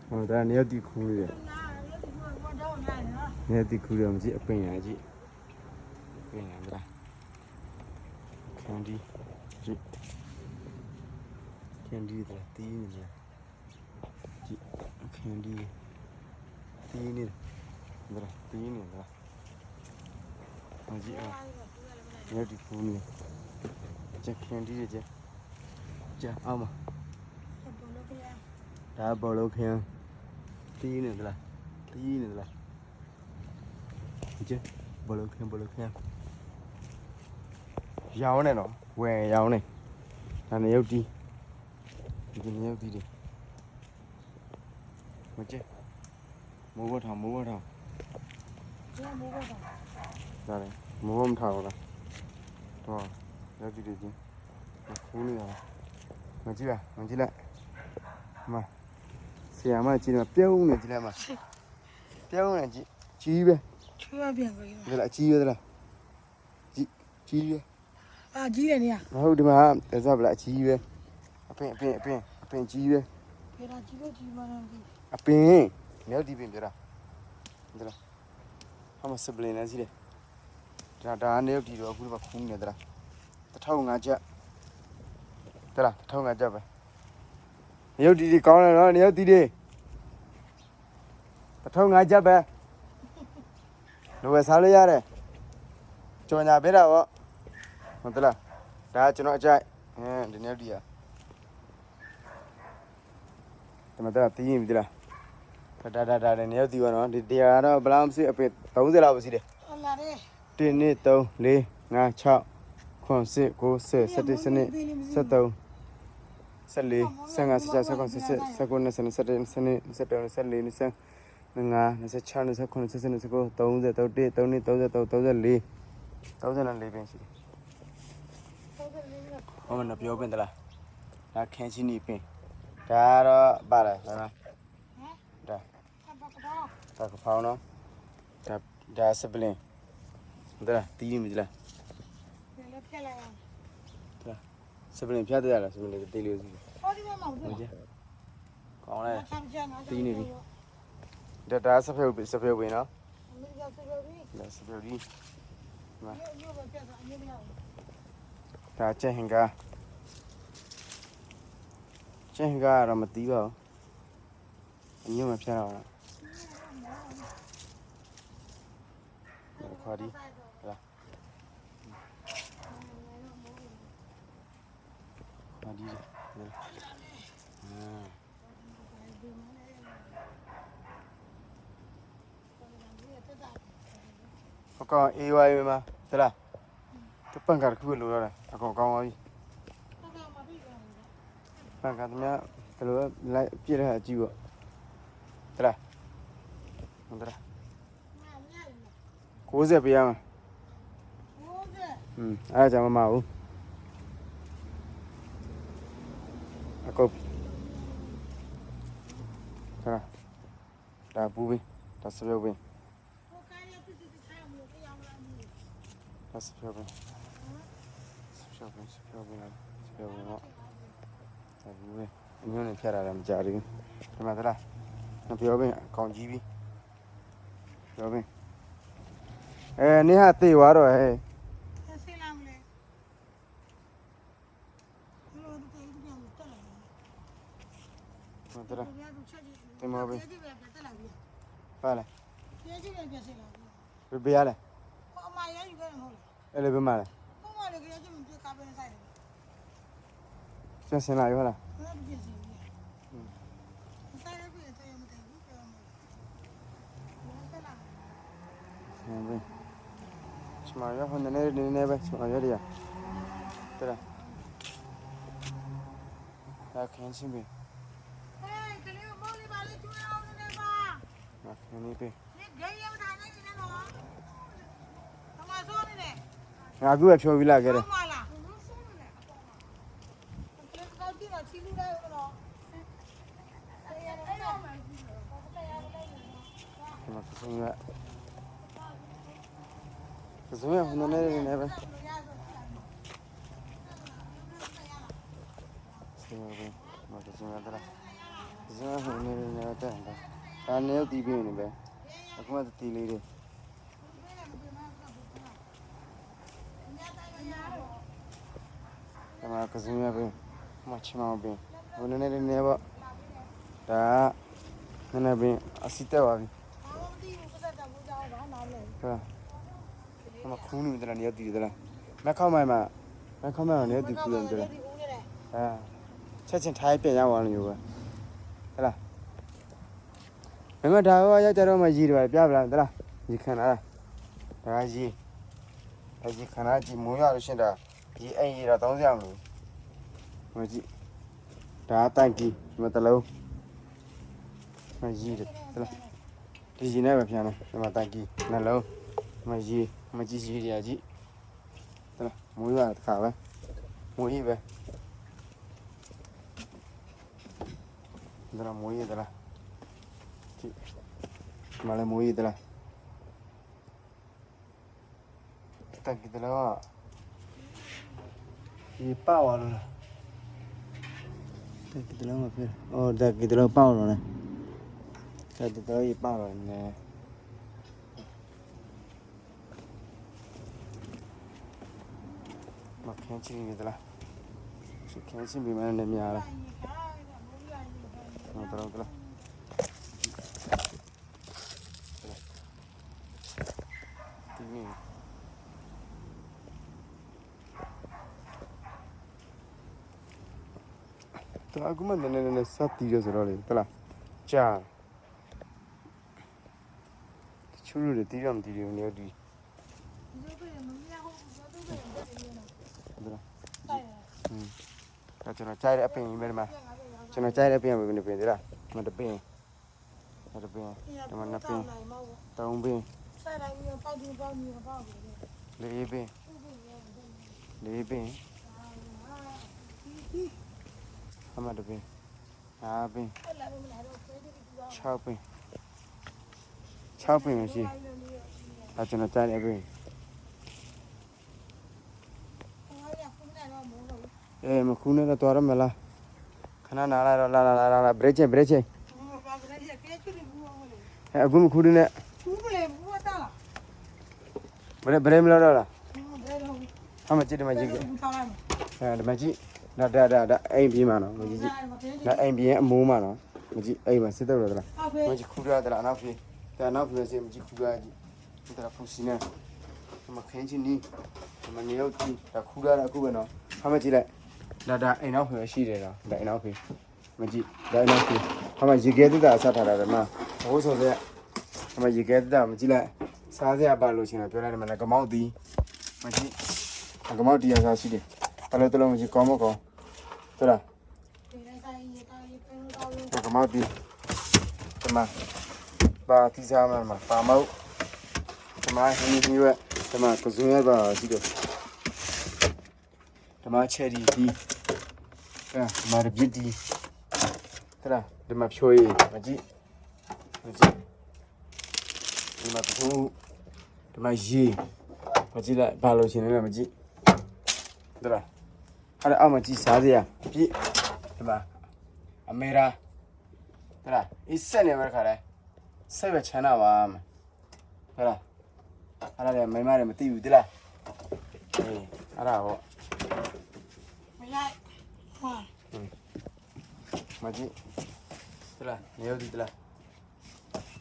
哦，但你要地哭的，你要地哭的，我们去本来去，本来的啦，看地，去，看地的啦，第一年的，去，看地，第一年，的啦，第一年的啦，我去啊，你要地哭呢，这看地的这，这好嘛，打保罗看，第一年的啦，第一年的啦，这，保罗看。ရောင်းနေတော့ဝယ်ရောင်းနေဒါနေရုပ်တီးဒီနေရုပ်တီးတွေမကျမိုးဘထောင်ဒါလေမိုးဘမထောင်လားတော့ရုပ်တီးတွေချင်းခူးနေတာမကြည့်လားမကြည့်လိုက်မဆရာမကြည့်တော့ပြုံးနေကြည့်လိုက်မပြုံးနေကြည့်ကြီးပဲချွေးပြန်ပြီလားကြီးပဲလားကြီးပဲ啊，几年呀？然后对嘛，这咋不来几月？边几月？别啦，几个几嘛那个。啊边，你要地边别啦，对啦。他们是不来那些的，这你要地的话，估计把空的对啦。他偷俺家，对啦，偷俺家呗。你要地搞了喏，你要地的，他偷俺家呗。如果啥了呀嘞？做人别了我。ဟုတ်လားဒါကျွန်တော်အကြိုက်ဒီနေ့ဒီရဒီမှာတော့တီးရင်ပြီလားဒါလည်းနေရာတီးပါတော့ဒီတရားတော့ဘယ်လောက်မရှိအပင်30လောက်ပဲရှိတယ်ဟုတ်လားတဲ့1 2 3 4 5 6 9 10 9 10 11 12 13 14 15 16 17 18 19 20 21 22 23 24 25 26 27 28 29 30 31 32 33 34 34ပင်ရှိတယ်我们那标本的啦，那看起你本，这了罢了，是吧？这，这个泡呢？这是不灵，对了，第一名的了。对，是不灵偏的了，是不灵第六名。没见，讲嘞，第一名。这是票本呢？这是票本，是吧？ဒါချက်ဟင်ကတော့မတီးပါဘူးအညွန့်မဖြတ်တော့လားခွာဒီလာခွာဒီဟောကောင်အေးဝိုင်းမှာသလားတပန်ကာခုလိုရတယ်အကောင်ကောင်းပါပြီပန်ကာတည်းကလိုလိုက်ပြည့်ရအကြည့်ပေါ့တလားဟုတ်လား90ပေးရမှာ90အဲ့ဒါကြောင့်မမဟုတ်အကုတ်တလားဒါပူပြီဒါစပြုတ်ပြီဒါစပြုတ်ပြီတော့ဘူးပဲအမျိုးနဲ့ဖြတ်လာတယ်မကြဘူးဒီမှာသလားမပြောဘင်းအကောင်ကြီးပြီပြောဘင်းနေဟာတေသွားတော့ဟဲ့ဆေးလာမလဲဟုတ်တယ်တင်မဘင်းပါလားဘယ်ရလဲအမရယူခဲ့တယ်မဟုတ်လားအဲ့လေဘယ်မှာလဲပြန်စင်လာရောလားချမရဟိုနေပဲချမရရတဲ့အခင်းချင်းပဲဟဲ့ကလေးမောင်လေးပါလေကျွေးအောင်နေပါအခင်းနေပဲနေဂိမ်းရမထားနိုင်နေတော့ဘာမှစိုးနေတယ်ငါကူပဲဖြောပြီးလာခဲ့တယ်Zoom in, no, never. စားဟိုနေနေတက်တာဒါနေရောက်တီးပြင်းနေပဲအခုမှတီးလေးတွေဒါမှကစင်းရပဲမချမောင်းပဲဟိုနေနေပေါ့ဒါနည်းနည်းပင်အစီတက်ပါပြီဟုတ်ခူးနေတယ်နေရောက်တီးတယ်လားမခောက်မိုင်မှာနေရောက်တီးခူးတယ်တယ်ချက်ချင်းထိုင်းပြန်ရောက်အောင်လို့ပဲဟဲ့လားမမဒါရောရောက်ကြတော့မှရည်တယ်ပြပလားဟဲ့လားရည်ခံလာဒါရည်ခဏကြည့်မိုးရလို့ရှင်းတာဒီအိမ်ရတော့30အောင်လို့မကြည့်ဒါတိုင်ကြီးဒီမှာတလုံးမရည်တယ်ဟဲ့လားဒီရည်နဲ့ပဲပြန်မယ်ဒီမှာတိုင်ကြီးနှလုံးမရည်မကြည့်ရည်ရကြည့်ဟဲ့လားမိုးရတစ်ခါပဲမိုးရပဲဒါမိုးရလားကြည့်မလည်းမိုးရလားတက်ကြတယ်လားဒီပေါ့ရလို့တက်ကြတယ်လားမဖြစ်အော်တက်ကြတယ်လားပေါ့လို့တက်ကြတယ်ပေါ့လို့ねမခင်းချင်းနေတယ်လားခင်းချင်းပြီးမှလည်းများလားဟုတ်တယ်လားဒါကမှနည်းနည်းစပ်တီးရဆိုတော့လေတလားကြာချူလို့တီးရမတီးရနေဒီဒါကျွန်တော်ကြိုက်တဲ့အပင်ပဲဒီမှာကျွန်တော်ကြိုက်တဲ့အပင်ပဲနေပင်သေးလားမတပင်ဒီမှာနှစ်ပင်သုံးပင်လေးပင်လေးပင်အမတပင်5ပင်6ပင်မရှိဒါကျွန်တော်ကြိုက်တဲ့အပင်မခုနဲ့တော့တော်ရမလားခဏနာလာဘရက်ချင်းအခုမခုနဲ့ဘယ်မလာတော့လားအမကြည့်တယ်မကြည့်ဒီမကြည့်ဒါအိမ်ပြေးမှာနော်မကြည့်ဒါအိမ်ပြေးအမိုးမှာနော်မကြည့်အိမ်မှာစစ်တော့လားမကြည့်ခူရတယ်လားနောက်ပြေးဒါနောက်ပြေးစီမကြည့်ခူရကြည့်ဒါဖူစီနေမခင်းချင်းနီးမနေရောက်ကြည့်ဒါခူရတာအခုပဲနော်အမကြည့်လိုက်ဒါအိမ်နောက်ပြေးရှိတယ်နော်ဒါအိမ်နောက်ပြေးမကြည့်ဒါအိမ်နောက်ပြေးအမရေခဲတက်တာအဆက်ထားတာပဲမဟိုးဆိုတဲ့အမရေခဲတက်တာမကြည့်လိုက်စားစရာပါလို့ရှင်ပြောလိုက်တယ်မလားကမောက်တီးမကြည့်ကမောက်တီးရစားရှိတယ်ဘာလို့တလုံးမကြည့်ကောင်းမကောင်း对了，这个毛的，什么？把地上面嘛，把毛，什么黑牛，什么各种样吧，这个，什么切的地，什么的别的，对了，什么漂移，么子，什么不同，什么鱼，么子了，八路线的么子，对了。အဲ့ဒါအောက်မှာကြည့်စားစရာအပြည့်ဒီမှာအမေရာဟဲ့လားအေးဆက်နေမှာခါလဲဆက်ပဲချမ်းတာပါဟဲ့လားအဲ့ဒါလည်းမိမလည်းမသိဘူးတိလားအေးအဲ့ဒါဟောမလိုက်ဟာမကြည့်တိလားနေရသည်တိလား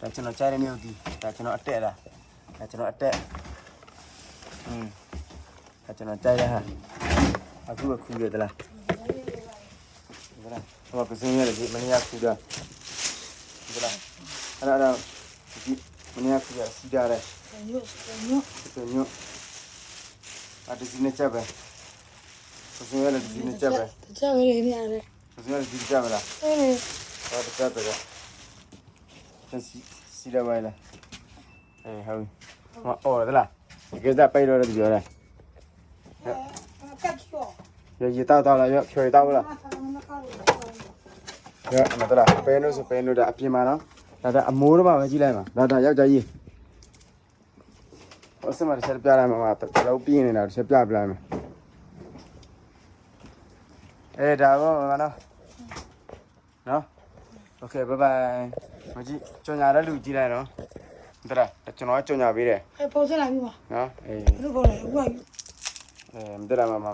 ဒါကျွန်တော်ကြားရနေရသည်ဒါကျွန်တော်အတက်လားဒါကျွန်တော်အတက်ဒါကျွန်တော်ကြားရဟာအခုကခူးရတယ်လားဟုတ်လားဟိုကစင်းရတယ်ဒီမနေ့ကခူးတာဟုတ်လားအဲ့ဒါဒီမနေ့ကခူးရစီးတာလေညွတ်အဲ့ဒီနေချက်ပဲစင်းရတယ်ဒီနေချက်ပဲချက်ပဲနေရတယ်စင်းရတယ်ဒီချက်ပဲလားဟောတချက်ပဲစီးရပါလားဟုတ်မအော်လားဒီကစားပိုက်တော့တယ်ပြောတယ်ရေတောက်လာရဖြေတောက်လာရမတလားပဲနိုးဆိုပဲနိုးတာအပြင်မှာနော်ဒါအမိုးတော့မှပဲကြည့်လိုက်ပါဒါယောက်ျားကြီးအစမတစ်ချက်ပြလိုက်မှာတော့ပြင်းနေတာတစ်ချက်ပြပလိုက်မယ်ဒါပေါ့မနော် Okay bye bye မကြည့်ကြော်ညာတဲ့လူကြည့်လိုက်နော်တရာကျွန်တော်ကြော်ညာပေးတယ် အဲ့ပုံစံလိုက်ပြီပါ နော်အေး ဘယ်လိုပေါ်လဲအခုက မတရာမ